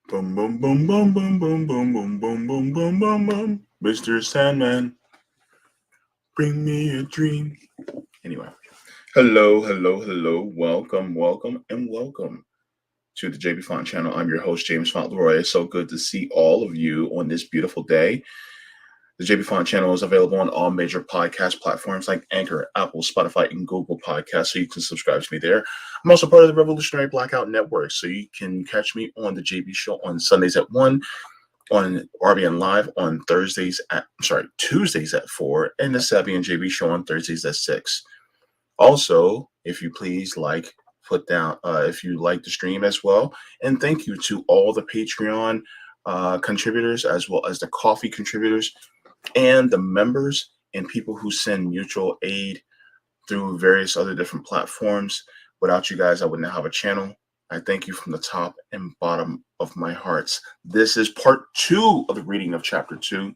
Boom, boom, boom, boom, boom, boom, boom, boom, boom, boom, boom, boom, boom. Mr. Sandman, bring me a dream. Anyway, hello, hello, hello. Welcome, and welcome to the JB Font channel. I'm your host, James Fauntleroy. It's so good to see all of you on this beautiful day. The JB Font channel is available on all major podcast platforms like Anchor, Apple, Spotify, and Google Podcasts, so you can subscribe to me there. I'm also part of the Revolutionary Blackout Network, so you can catch me on the JB Show on Sundays at 1, on RBN Live on Tuesdays at 4, and the Savvy and JB Show on Thursdays at 6. Also, if you please put down if you like the stream as well, and thank you to all the Patreon contributors as well as the coffee contributors and the members and people who send mutual aid through various other different platforms. Without you guys, I wouldn't have a channel. I thank you from the top and bottom of my hearts. This is part 2 of the reading of chapter 2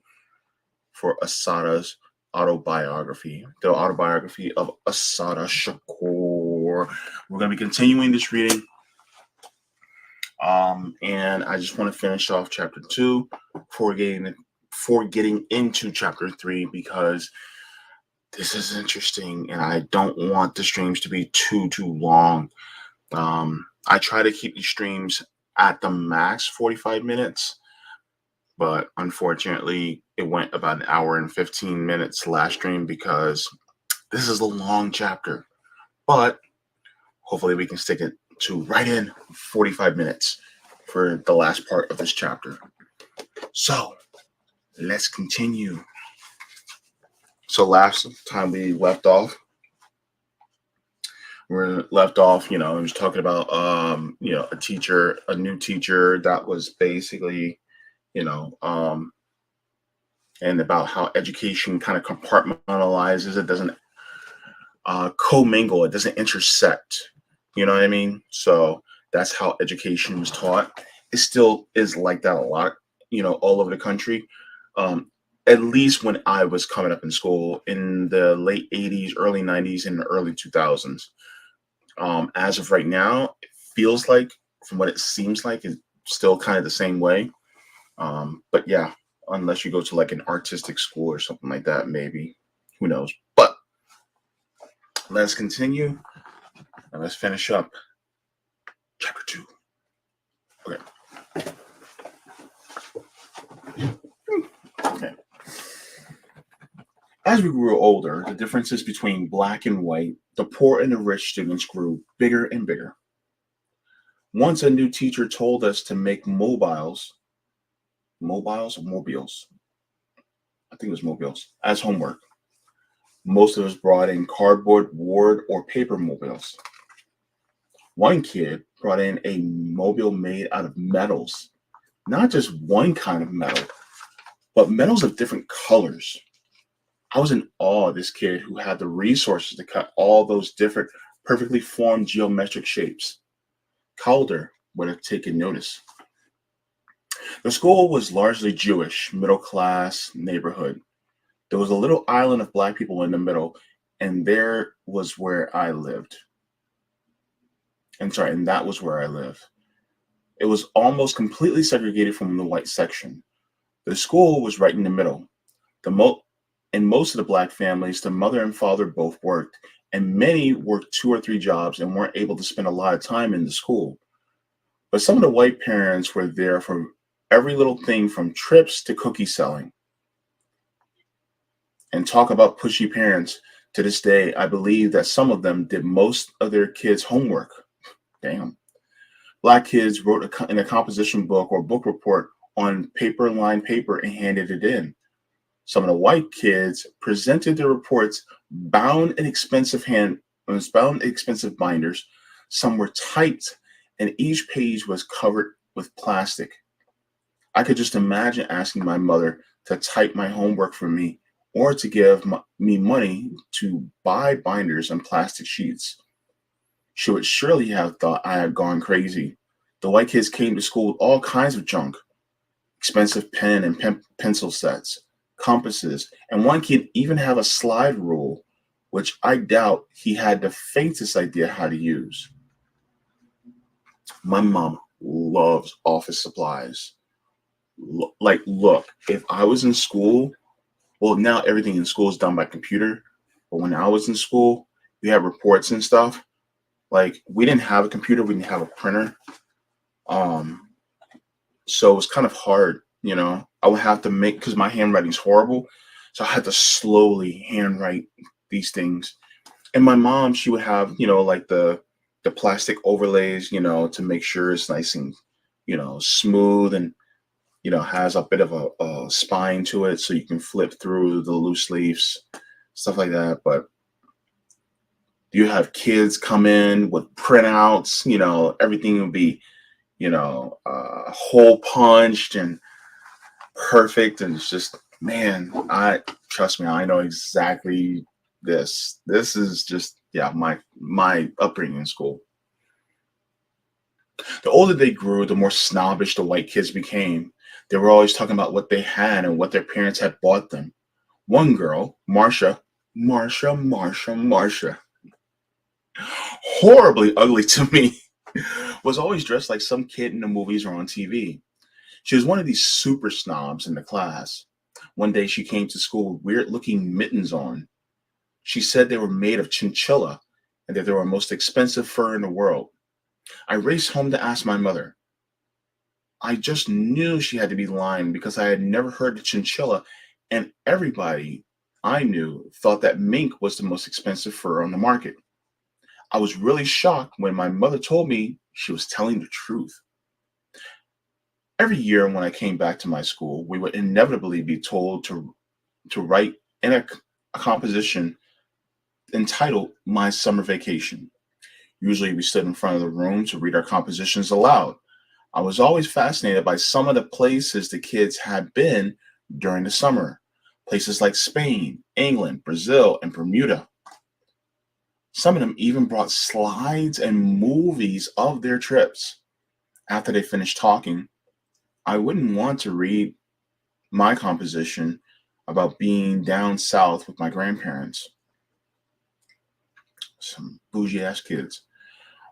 for Assata's autobiography, the autobiography of Assata Shakur. We're going to be continuing this reading. And I just want to finish off chapter 2 before getting into chapter 3, because this is interesting and I don't want the streams to be too long. I try to keep the streams at the max 45 minutes, but unfortunately it went about an hour and 15 minutes last stream because this is a long chapter. But hopefully we can stick it to right in 45 minutes for the last part of this chapter. So let's continue. So last time we left off, I was talking about, a new teacher that was basically, and about how education kind of compartmentalizes. It doesn't commingle. It doesn't intersect. You know what I mean? So that's how education was taught. It still is like that a lot, all over the country. At least when I was coming up in school in the late 80s, early 90s, and the early 2000s. As of right now, it feels like, from what it seems like, it's still kind of the same way. But yeah, unless you go to like an artistic school or something like that, maybe. Who knows? But let's continue and let's finish up chapter 2. Okay. Okay. As we grew older, the differences between black and white, the poor and the rich students grew bigger and bigger. Once a new teacher told us to make mobiles, I think it was mobiles, as homework. Most of us brought in cardboard, wood, or paper mobiles. One kid brought in a mobile made out of metals, not just one kind of metal, but metals of different colors. I was in awe of this kid who had the resources to cut all those different, perfectly formed geometric shapes. Calder would have taken notice. The school was largely Jewish, middle-class neighborhood. There was a little island of black people in the middle, and there was where I lived. And that was where I lived. It was almost completely segregated from the white section. The school was right in the middle. In most of the black families, the mother and father both worked, and many worked 2 or 3 jobs and weren't able to spend a lot of time in the school. But some of the white parents were there for every little thing, from trips to cookie selling. And talk about pushy parents. To this day, I believe that some of them did most of their kids' homework. Damn. Black kids wrote in a composition book or book report on lined paper and handed it in. Some of the white kids presented their reports bound in expensive binders. Some were typed, and each page was covered with plastic. I could just imagine asking my mother to type my homework for me, or to give me money to buy binders and plastic sheets. She would surely have thought I had gone crazy. The white kids came to school with all kinds of junk: expensive pen and pencil sets, compasses, and one kid even have a slide rule, which I doubt he had the faintest idea how to use. My mom loves office supplies. Like, look, if I was in school, well, now everything in school is done by computer. But when I was in school, we had reports and stuff. Like, we didn't have a computer, we didn't have a printer. Um, so it was kind of hard, you know. I would have to make, because my handwriting's horrible, so I had to slowly handwrite these things. And my mom, she would have, you know, like the plastic overlays, you know, to make sure it's nice and, you know, smooth, and you know, has a bit of a spine to it so you can flip through the loose leaves, stuff like that. But you have kids come in with printouts, you know, everything will be, you know, hole punched and perfect. And it's just, man, I trust me, I know exactly this. This is just, yeah, my upbringing in school. The older they grew, the more snobbish the white kids became. They were always talking about what they had and what their parents had bought them. One girl, Marsha, horribly ugly to me, was always dressed like some kid in the movies or on TV. She was one of these super snobs in the class. One day she came to school with weird looking mittens on. She said they were made of chinchilla and that they were the most expensive fur in the world. I raced home to ask my mother. I just knew she had to be lying because I had never heard of chinchilla, and everybody I knew thought that mink was the most expensive fur on the market. I was really shocked when my mother told me she was telling the truth. Every year when I came back to my school, we would inevitably be told to write in a composition entitled My Summer Vacation. Usually we stood in front of the room to read our compositions aloud. I was always fascinated by some of the places the kids had been during the summer. Places like Spain, England, Brazil, and Bermuda. Some of them even brought slides and movies of their trips. After they finished talking, I wouldn't want to read my composition about being down south with my grandparents. Some bougie ass kids.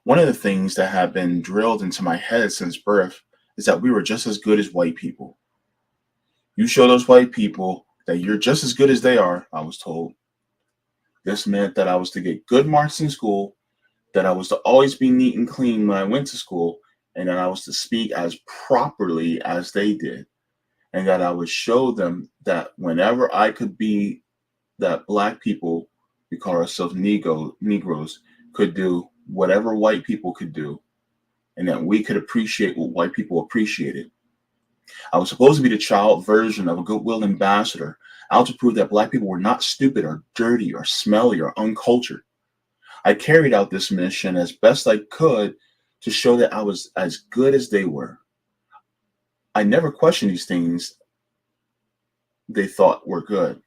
One of the things that have been drilled into my head since birth is that we were just as good as white people. You show those white people that you're just as good as they are, I was told. This meant that I was to get good marks in school, that I was to always be neat and clean when I went to school, and that I was to speak as properly as they did, and that I would show them that whenever I could be that black people, we call ourselves Negroes, could do whatever white people could do, and that we could appreciate what white people appreciated. I was supposed to be the child version of a goodwill ambassador, out to prove that black people were not stupid or dirty or smelly or uncultured. I carried out this mission as best I could to show that I was as good as they were. I never questioned these things they thought were good.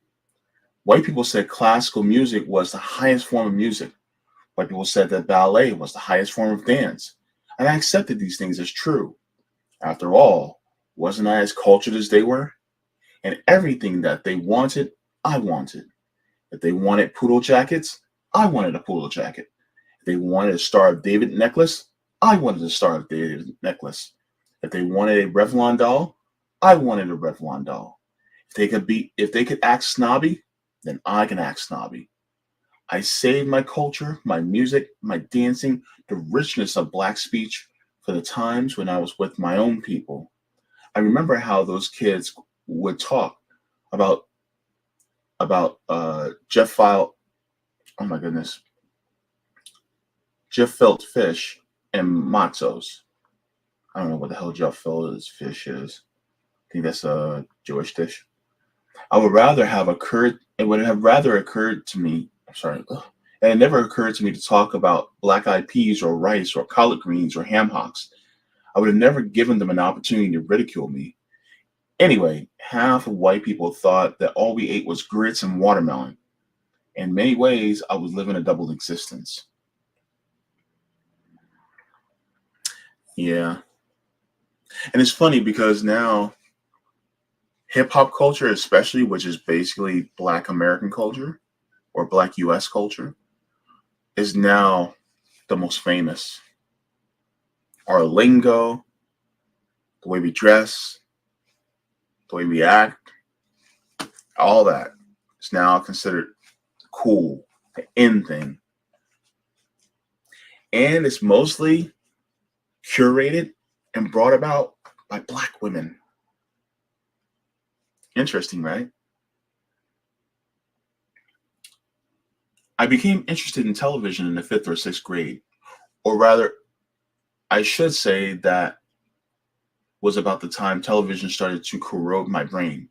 White people said classical music was the highest form of music. White people said that ballet was the highest form of dance. And I accepted these things as true. After all, wasn't I as cultured as they were? And everything that they wanted, I wanted. If they wanted poodle jackets, I wanted a poodle jacket. If they wanted a Star of David necklace, I wanted a Star of David necklace. If they wanted a Revlon doll, I wanted a Revlon doll. If they could act snobby, then I can act snobby. I saved my culture, my music, my dancing, the richness of black speech for the times when I was with my own people. I remember how those kids would talk about Jeff File. Oh my goodness, Jeff felt fish and matzos. I don't know what the hell Jeff felt fish is. I think that's a Jewish dish. I would rather have occurred. It would have rather occurred to me. I'm sorry. Ugh, and it never occurred to me to talk about black eyed peas or rice or collard greens or ham hocks. I would have never given them an opportunity to ridicule me. Anyway, half of white people thought that all we ate was grits and watermelon. In many ways, I was living a double existence. Yeah. And it's funny because now hip hop culture, especially, which is basically black American culture or black US culture, is now the most famous. Our lingo, the way we dress, the way we act, all that is now considered cool, the in thing. And it's mostly curated and brought about by Black women. Interesting, right? I became interested in television in the fifth or sixth grade, or rather, I should say that was about the time television started to corrode my brain.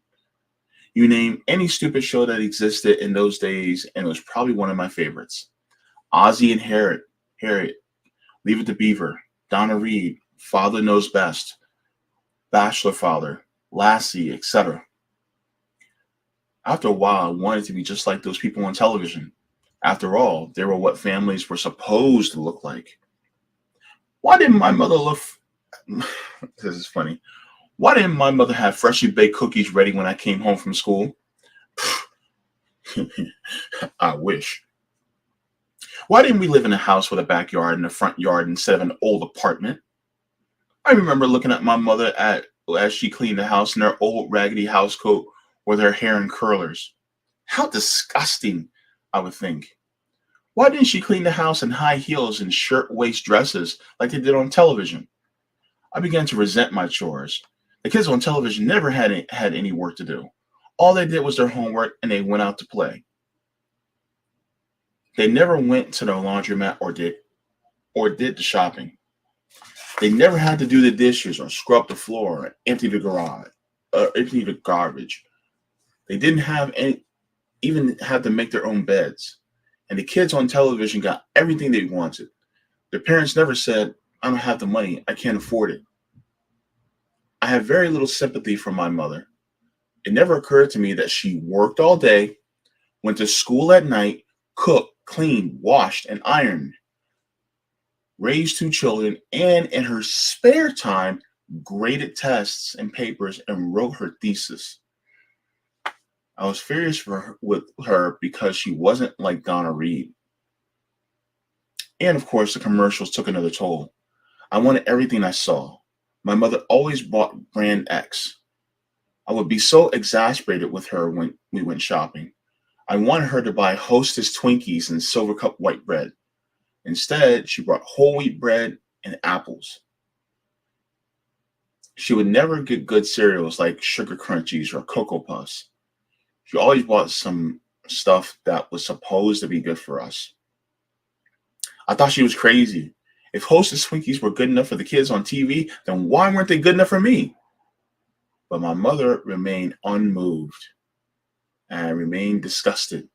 You name any stupid show that existed in those days, and it was probably one of my favorites. Ozzie and Harriet, Leave It to Beaver, Donna Reed, Father Knows Best, Bachelor Father, Lassie, etc. After a while, I wanted to be just like those people on television. After all, they were what families were supposed to look like. Why didn't my mother look? This is funny. Why didn't my mother have freshly baked cookies ready when I came home from school? I wish. Why didn't we live in a house with a backyard and a front yard instead of an old apartment? I remember looking at my mother as she cleaned the house in her old raggedy housecoat with her hair in curlers. How disgusting, I would think. Why didn't she clean the house in high heels and shirt-waist dresses like they did on television? I began to resent my chores. The kids on television never had any work to do. All they did was their homework and they went out to play. They never went to the laundromat or did the shopping. They never had to do the dishes or scrub the floor or empty the garage or empty the garbage. They didn't even have to make their own beds. And the kids on television got everything they wanted. Their parents never said, I don't have the money, I can't afford it. I have very little sympathy for my mother. It never occurred to me that she worked all day, went to school at night, cooked, cleaned, washed, and ironed, raised two children, and in her spare time, graded tests and papers and wrote her thesis. I was furious with her because she wasn't like Donna Reed. And of course, the commercials took another toll. I wanted everything I saw. My mother always bought brand X. I would be so exasperated with her when we went shopping. I wanted her to buy Hostess Twinkies and Silver Cup white bread. Instead, she brought whole wheat bread and apples. She would never get good cereals like Sugar Crunchies or Cocoa Puffs. She always bought some stuff that was supposed to be good for us. I thought she was crazy. If Hostess Twinkies were good enough for the kids on TV, then why weren't they good enough for me? But my mother remained unmoved and I remained disgusted.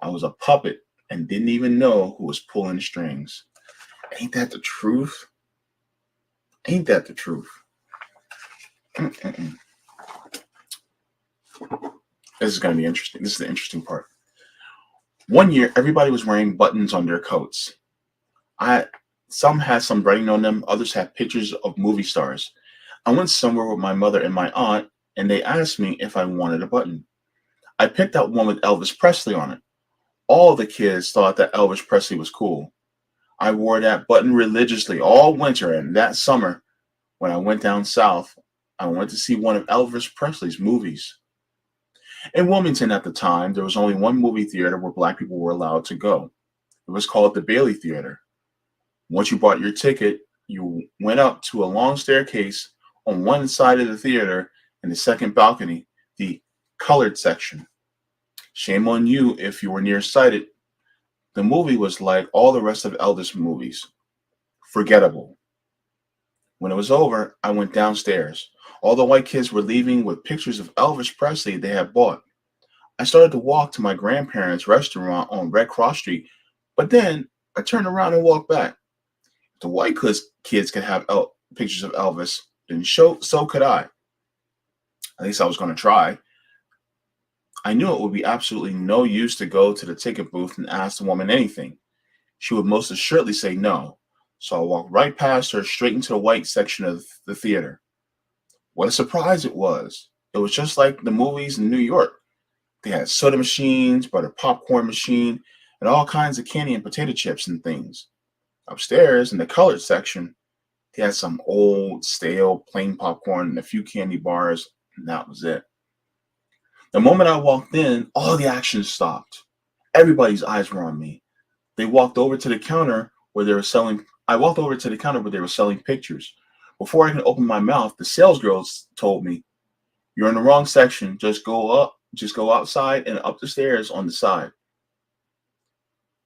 I was a puppet and didn't even know who was pulling the strings. Ain't that the truth? Ain't that the truth? Mm-mm-mm. This is going to be interesting. This is the interesting part. One year, everybody was wearing buttons on their coats. Some had some writing on them. Others had pictures of movie stars. I went somewhere with my mother and my aunt, and they asked me if I wanted a button. I picked out one with Elvis Presley on it. All the kids thought that Elvis Presley was cool. I wore that button religiously all winter, and that summer, when I went down south, I went to see one of Elvis Presley's movies. In Wilmington at the time, there was only one movie theater where Black people were allowed to go. It was called the Bailey Theater. Once you bought your ticket, you went up to a long staircase on one side of the theater in the second balcony, the colored section. Shame on you if you were nearsighted. The movie was like all the rest of Elvis movies. Forgettable. When it was over, I went downstairs. All the white kids were leaving with pictures of Elvis Presley they had bought. I started to walk to my grandparents' restaurant on Red Cross Street, but then I turned around and walked back. If the white kids could have pictures of Elvis, then so could I. At least I was going to try. I knew it would be absolutely no use to go to the ticket booth and ask the woman anything. She would most assuredly say no. So I walked right past her straight into the white section of the theater. What a surprise it was. It was just like the movies in New York. They had soda machines, butter popcorn machine, and all kinds of candy and potato chips and things. Upstairs in the colored section, He had some old, stale, plain popcorn and a few candy bars, and that was it. The moment I walked in, all the action stopped. Everybody's eyes were on me. They walked over to the counter where they were selling. I walked over to the counter where they were selling pictures. Before I could open my mouth, the sales girls told me, "You're in the wrong section. Just go outside and up the stairs on the side."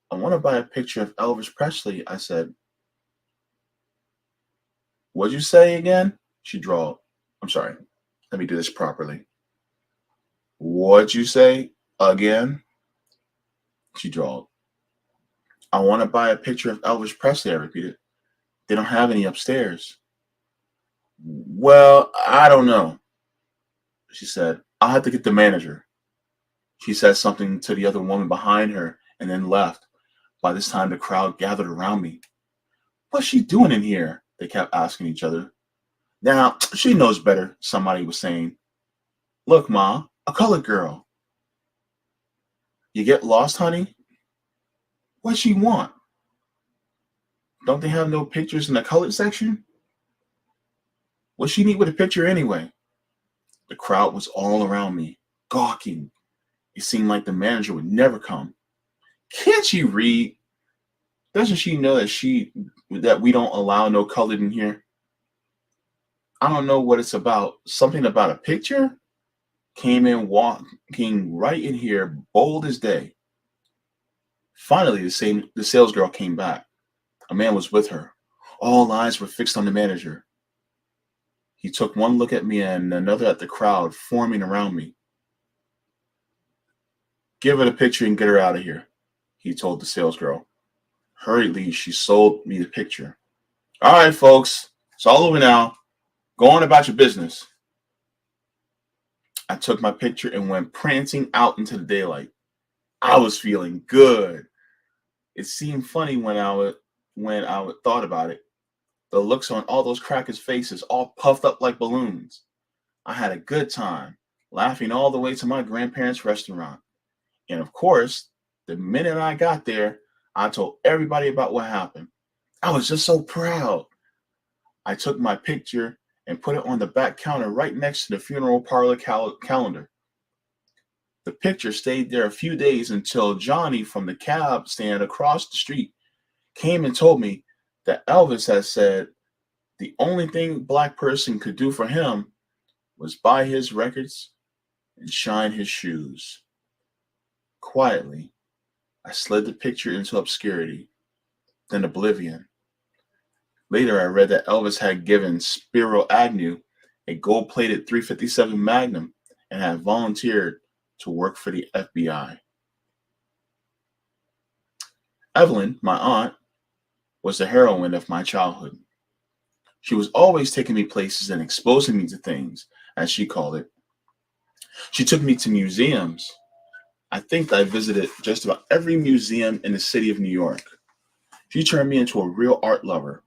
"I want to buy a picture of Elvis Presley," I said. "What'd you say again?" She drawled. I'm sorry. Let me do this properly. "What'd you say again?" She drawled. "I want to buy a picture of Elvis Presley," I repeated. "They don't have any upstairs." "Well, I don't know," she said. "I'll have to get the manager." She said something to the other woman behind her and then left. By this time, the crowd gathered around me. "What's she doing in here?" they kept asking each other. "Now, she knows better," somebody was saying. "Look, Ma, a colored girl." "You get lost, honey?" "What's she want? Don't they have no pictures in the colored section?" "What's she need with a picture anyway?" The crowd was all around me, gawking. It seemed like the manager would never come. "Can't she read? Doesn't she know that we don't allow no colored in here?" "I don't know what it's about. Something about a picture?" Came in walking right in here, bold as day. Finally, the sales girl came back. A man was with her. All eyes were fixed on the manager. He took one look at me and another at the crowd forming around me. "Give her the picture and get her out of here," he told the sales girl. Hurriedly, she sold me the picture. "All right, folks, it's all over now. Go on about your business." I took my picture and went prancing out into the daylight. I was feeling good. It seemed funny when I would thought about it. The looks on all those crackers' faces, all puffed up like balloons. I had a good time, laughing all the way to my grandparents' restaurant. And of course, the minute I got there, I told everybody about what happened. I was just so proud. I took my picture and put it on the back counter right next to the funeral parlor calendar. The picture stayed there a few days until Johnny from the cab stand across the street came and told me that Elvis had said the only thing black person could do for him was buy his records and shine his shoes. Quietly, I slid the picture into obscurity, then oblivion. Later, I read that Elvis had given Spiro Agnew a gold-plated 357 Magnum and had volunteered to work for the FBI. Evelyn, my aunt, was the heroine of my childhood. She was always taking me places and exposing me to things, as she called it. She took me to museums. I think I visited just about every museum in the city of New York. She turned me into a real art lover.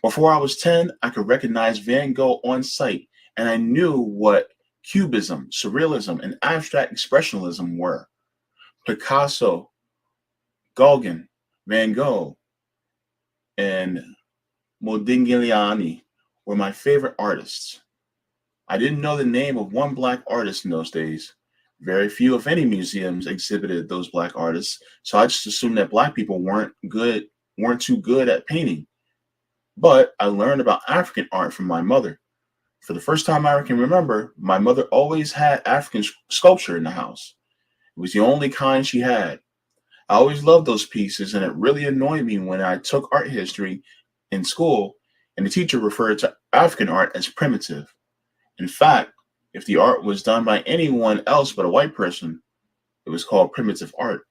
Before I was 10, I could recognize Van Gogh on sight, and I knew what Cubism, Surrealism, and Abstract Expressionism were. Picasso, Gauguin, Van Gogh, and Modigliani were my favorite artists. I didn't know the name of one black artist in those days. Very few, if any, museums exhibited those black artists, so I just assumed that black people weren't too good at painting. But I learned about African art from my mother. For the first time I can remember, my mother always had African sculpture in the house. It was the only kind she had. I always loved those pieces, and it really annoyed me when I took art history in school and the teacher referred to African art as primitive. In fact, if the art was done by anyone else but a white person, it was called primitive art.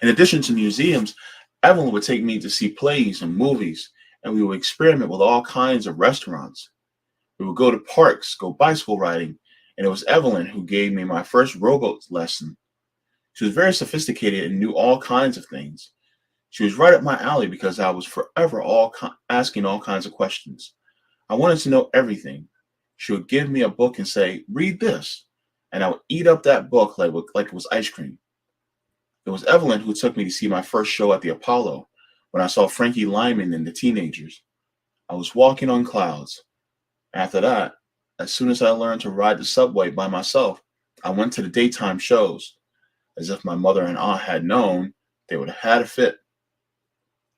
In addition to museums, Evelyn would take me to see plays and movies, and we would experiment with all kinds of restaurants. We would go to parks, go bicycle riding, and it was Evelyn who gave me my first rowboat lesson. She was very sophisticated and knew all kinds of things. She was right up my alley because I was forever asking all kinds of questions. I wanted to know everything. She would give me a book and say, "Read this," and I would eat up that book like it was ice cream. It was Evelyn who took me to see my first show at the Apollo when I saw Frankie Lyman and the Teenagers. I was walking on clouds. After that, as soon as I learned to ride the subway by myself, I went to the daytime shows. As if my mother and aunt had known, they would have had a fit.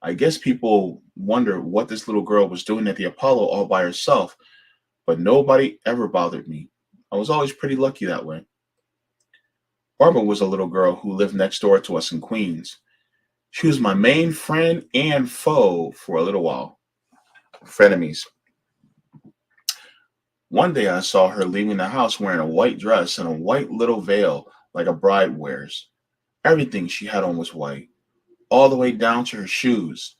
I guess people wonder what this little girl was doing at the Apollo all by herself, but nobody ever bothered me. I was always pretty lucky that way. Barbara was a little girl who lived next door to us in Queens. She was my main friend and foe for a little while. Frenemies. One day I saw her leaving the house wearing a white dress and a white little veil like a bride wears. Everything she had on was white, all the way down to her shoes.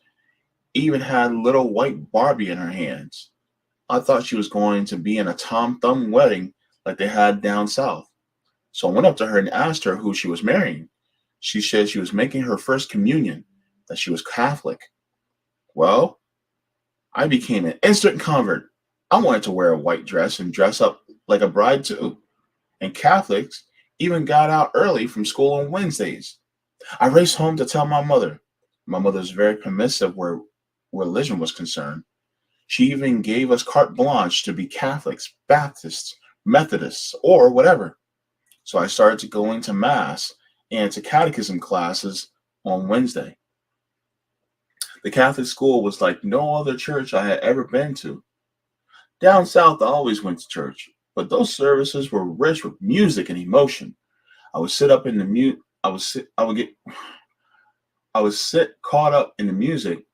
Even had a little white Barbie in her hands. I thought she was going to be in a Tom Thumb wedding like they had down south. So I went up to her and asked her who she was marrying. She said she was making her first communion, that she was Catholic. Well, I became an instant convert. I wanted to wear a white dress and dress up like a bride too. And Catholics even got out early from school on Wednesdays. I raced home to tell my mother. My mother's very permissive where religion was concerned. She even gave us carte blanche to be Catholics, Baptists, Methodists, or whatever. So I started to going to Mass and to catechism classes on Wednesday. The Catholic school was like no other church I had ever been to. Down south, I always went to church, but those services were rich with music and emotion. I would sit up in the mute. I would sit caught up in the music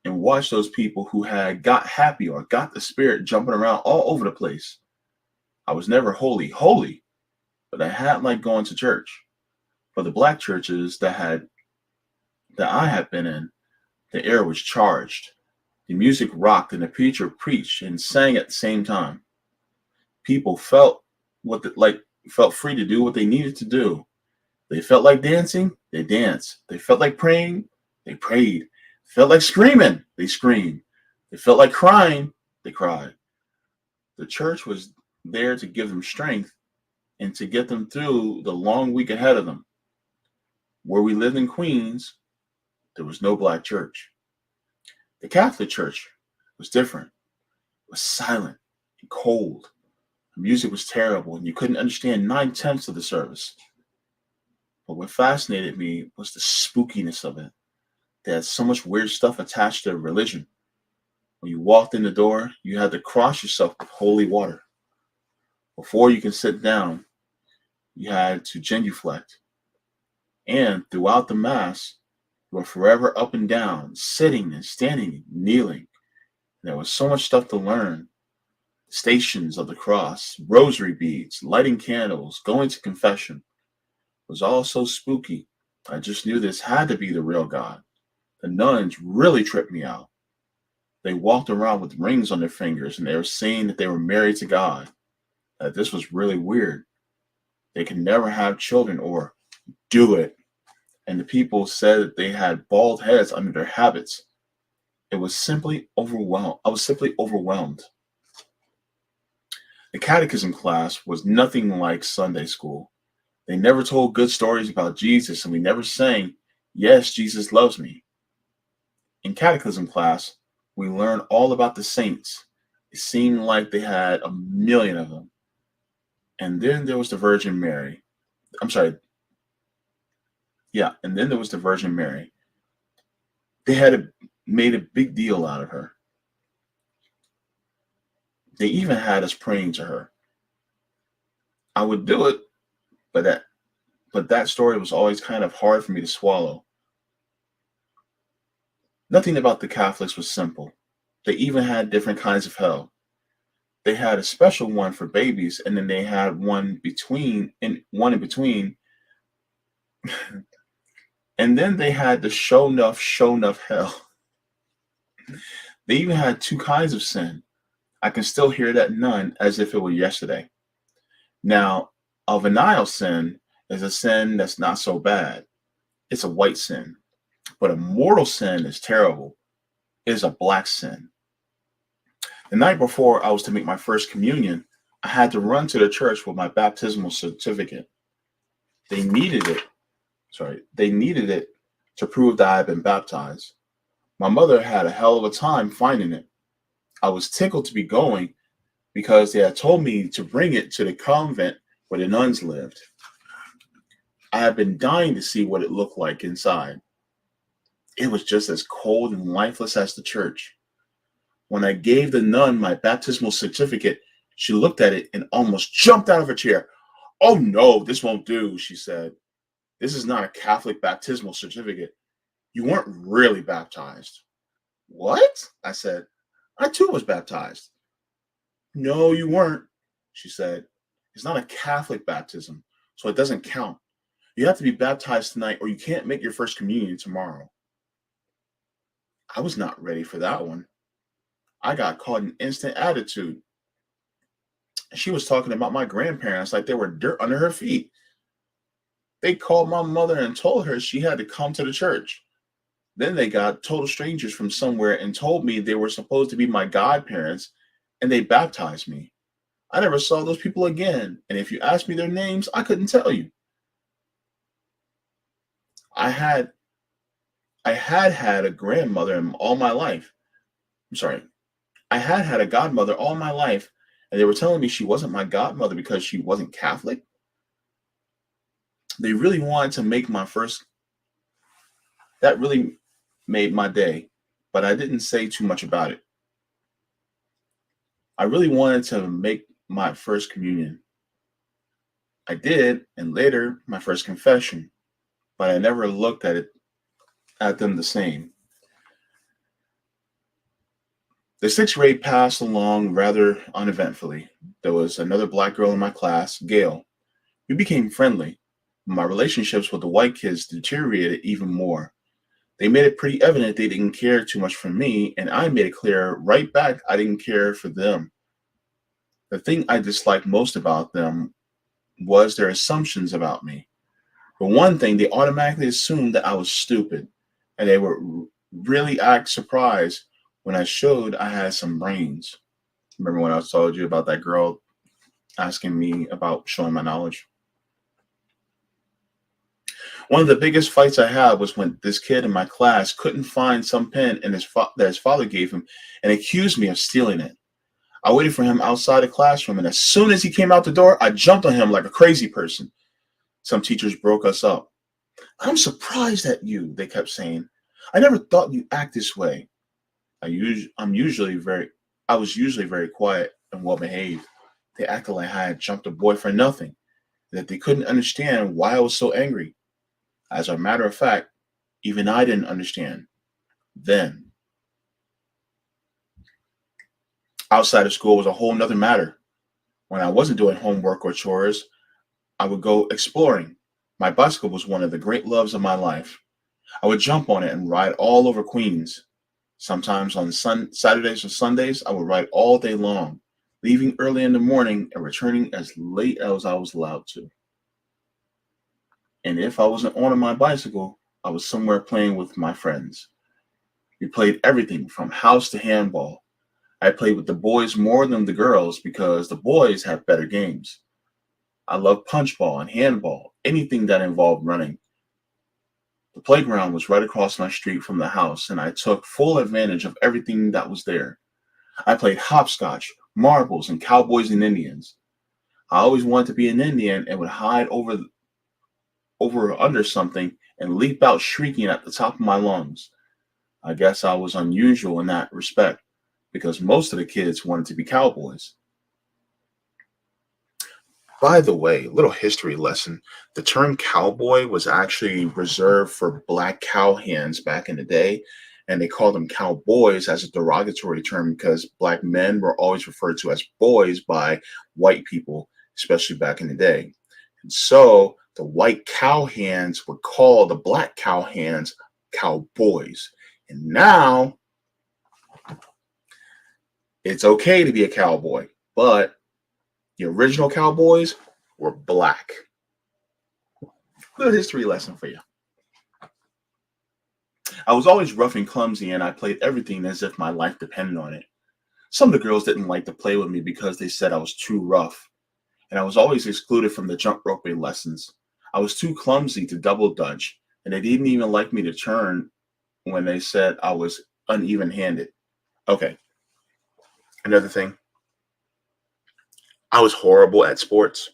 and watch those people who had got happy or got the spirit jumping around all over the place. I was never holy, but I had like going to church. For the black churches that I had been in, the air was charged. The music rocked and the preacher preached and sang at the same time. People felt free to do what they needed to do. They felt like dancing, they danced. They felt like praying, they prayed. Felt like screaming, they screamed. They felt like crying, they cried. The church was there to give them strength and to get them through the long week ahead of them. Where we lived in Queens, there was no black church. The Catholic Church was different. It was silent and cold. The music was terrible, and you couldn't understand 9/10 of the service. But what fascinated me was the spookiness of it. They had so much weird stuff attached to religion. When you walked in the door, you had to cross yourself with holy water. Before you can sit down, you had to genuflect. And throughout the Mass, you were forever up and down, sitting and standing and kneeling. There was so much stuff to learn. Stations of the cross, rosary beads, lighting candles, going to confession. It was all so spooky. I just knew this had to be the real God. The nuns really tripped me out. They walked around with rings on their fingers and they were saying that they were married to God. That this was really weird. They could never have children or do it. And the people said that they had bald heads under their habits. It was simply overwhelmed. I was simply overwhelmed. The catechism class was nothing like Sunday school. They never told good stories about Jesus, and we never sang, "Yes, Jesus loves me." In catechism class, we learned all about the saints. It seemed like they had a million of them. And then there was the Virgin Mary. I'm sorry. Yeah, and then there was the Virgin Mary. They made a big deal out of her. They even had us praying to her. I would do it, but that story was always kind of hard for me to swallow. Nothing about the Catholics was simple. They even had different kinds of hell. They had a special one for babies, and then they had one in between, and then they had the show enough hell. They even had two kinds of sin. I can still hear that nun as if it were yesterday. Now, a venial sin is a sin that's not so bad. It's a white sin. But a mortal sin is terrible. It is a black sin. The night before I was to make my first communion, I had to run to the church with my baptismal certificate. They needed it. They needed it to prove that I had been baptized. My mother had a hell of a time finding it. I was tickled to be going because they had told me to bring it to the convent where the nuns lived. I had been dying to see what it looked like inside. It was just as cold and lifeless as the church. When I gave the nun my baptismal certificate, she looked at it and almost jumped out of her chair. "Oh no, this won't do," she said. "This is not a Catholic baptismal certificate. You weren't really baptized." "What?" I said. "I too was baptized." "No, you weren't," she said. "It's not a Catholic baptism, so it doesn't count. You have to be baptized tonight or you can't make your first communion tomorrow." I was not ready for that one. I got caught in instant attitude. She was talking about my grandparents like they were dirt under her feet. They called my mother and told her she had to come to the church. Then they got total strangers from somewhere and told me they were supposed to be my godparents and they baptized me. I never saw those people again, and if you asked me their names, I couldn't tell you. I had I had a grandmother all my life. I'm sorry. I had a godmother all my life, and they were telling me she wasn't my godmother because she wasn't Catholic. They really wanted to make my first that really made my day, but I didn't say too much about it. I really wanted to make my first communion. I did, and later my first confession, but I never looked at them the same. The sixth grade passed along rather uneventfully. There was another black girl in my class, Gail. We became friendly. My relationships with the white kids deteriorated even more. They made it pretty evident they didn't care too much for me, and I made it clear right back I didn't care for them. The thing I disliked most about them was their assumptions about me. For one thing, they automatically assumed that I was stupid, and they would really act surprised when I showed I had some brains. Remember when I told you about that girl asking me about showing my knowledge? One of the biggest fights I had was when this kid in my class couldn't find some pen that his father gave him and accused me of stealing it. I waited for him outside the classroom, and as soon as he came out the door, I jumped on him like a crazy person. Some teachers broke us up. "I'm surprised at you," they kept saying. "I never thought you'd act this way." I'm usually very, I was usually very quiet and well behaved. They acted like I had jumped a boy for nothing, and that they couldn't understand why I was so angry. As a matter of fact, even I didn't understand then. Outside of school was a whole nother matter. When I wasn't doing homework or chores, I would go exploring. My bicycle was one of the great loves of my life. I would jump on it and ride all over Queens. Sometimes on Saturdays or Sundays, I would ride all day long, leaving early in the morning and returning as late as I was allowed to. And if I wasn't on my bicycle, I was somewhere playing with my friends. We played everything from house to handball. I played with the boys more than the girls because the boys had better games. I loved punchball and handball, anything that involved running. The playground was right across my street from the house, and I took full advantage of everything that was there. I played hopscotch, marbles, and cowboys and Indians. I always wanted to be an Indian and would hide over or under something and leap out shrieking at the top of my lungs. I guess I was unusual in that respect because most of the kids wanted to be cowboys. By the way, little history lesson. The term cowboy was actually reserved for black cowhands back in the day, and they called them cowboys as a derogatory term because black men were always referred to as boys by white people, especially back in the day. And so the white cowhands would call the black cowhands cowboys. And now it's okay to be a cowboy, but the original cowboys were black. Little history lesson for you. I was always rough and clumsy, and I played everything as if my life depended on it. Some of the girls didn't like to play with me because they said I was too rough, and I was always excluded from the jump roping lessons. I was too clumsy to double dutch, and they didn't even like me to turn when they said I was uneven handed. Okay, Another thing, I was horrible at sports.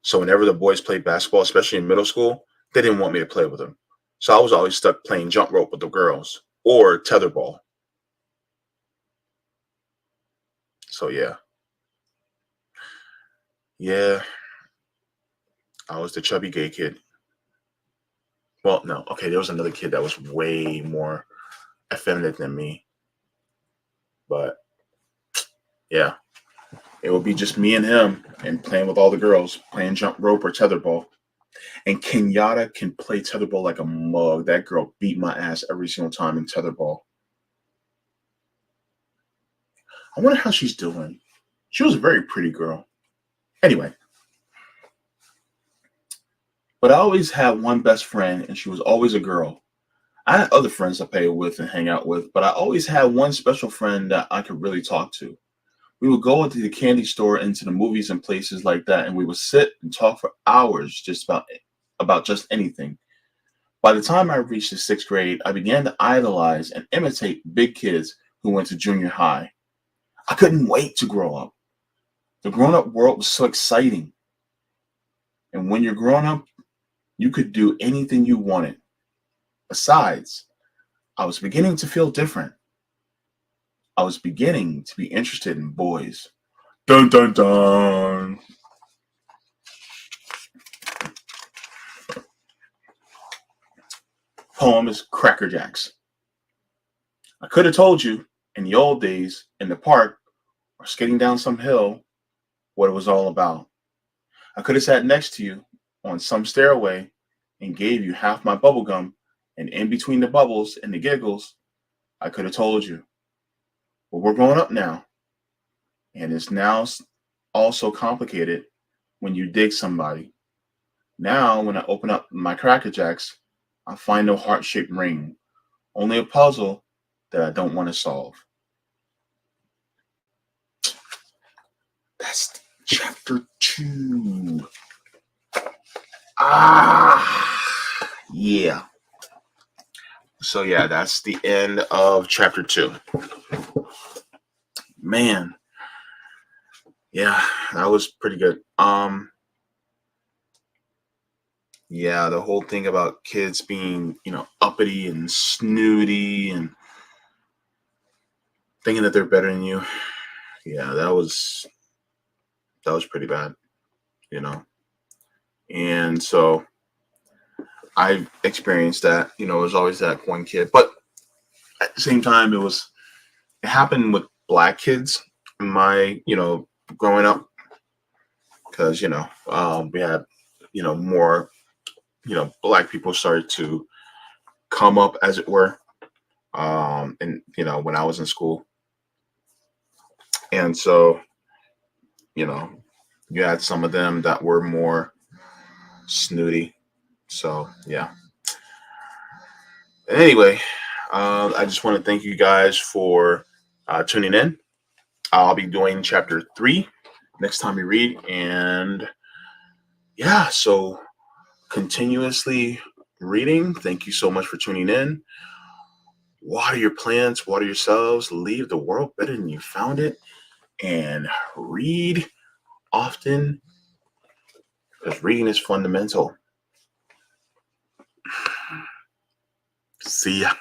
So whenever the boys played basketball, especially in middle school, they didn't want me to play with them. So I was always stuck playing jump rope with the girls or tetherball. So yeah, I was the chubby gay kid. Well, no, okay, there was another kid that was way more effeminate than me, but yeah, it would be just me and him and playing with all the girls, playing jump rope or tetherball. And Kenyatta can play tetherball like a mug. That girl beat my ass every single time in tetherball. I wonder how she's doing. She was a very pretty girl. Anyway, but I always had one best friend, and she was always a girl. I had other friends I played with and hang out with, but I always had one special friend that I could really talk to. We would go into the candy store, into the movies and places like that, and we would sit and talk for hours just about just anything. By the time I reached the sixth grade, I began to idolize and imitate big kids who went to junior high. I couldn't wait to grow up. The grown up world was so exciting. And when you're grown up, you could do anything you wanted. Besides, I was beginning to feel different. I was beginning to be interested in boys. Dun dun dun. Poem is Cracker Jacks. I could have told you in the old days in the park or skating down some hill what it was all about. I could have sat next to you on some stairway and gave you half my bubble gum, and in between the bubbles and the giggles, I could have told you. But we're growing up now, and it's now also complicated when you dig somebody. Now, when I open up my Cracker Jacks, I find no heart-shaped ring, only a puzzle that I don't want to solve. That's chapter 2. Yeah. So yeah, that's the end of chapter 2. Man, yeah, that was pretty good. Yeah, the whole thing about kids being, uppity and snooty and thinking that they're better than you. Yeah, that was pretty bad, you know. And so I experienced that, there's always that one kid. But at the same time, it happened with black kids in my, growing up, because, we had, more, black people started to come up, as it were, and, when I was in school. And so, you know, you had some of them that were more snooty. So, yeah. Anyway, I just want to thank you guys for tuning in. I'll be doing chapter 3 next time we read. And yeah, so continuously reading. Thank you so much for tuning in. Water your plants, water yourselves, leave the world better than you found it, and read often, because reading is fundamental. See ya.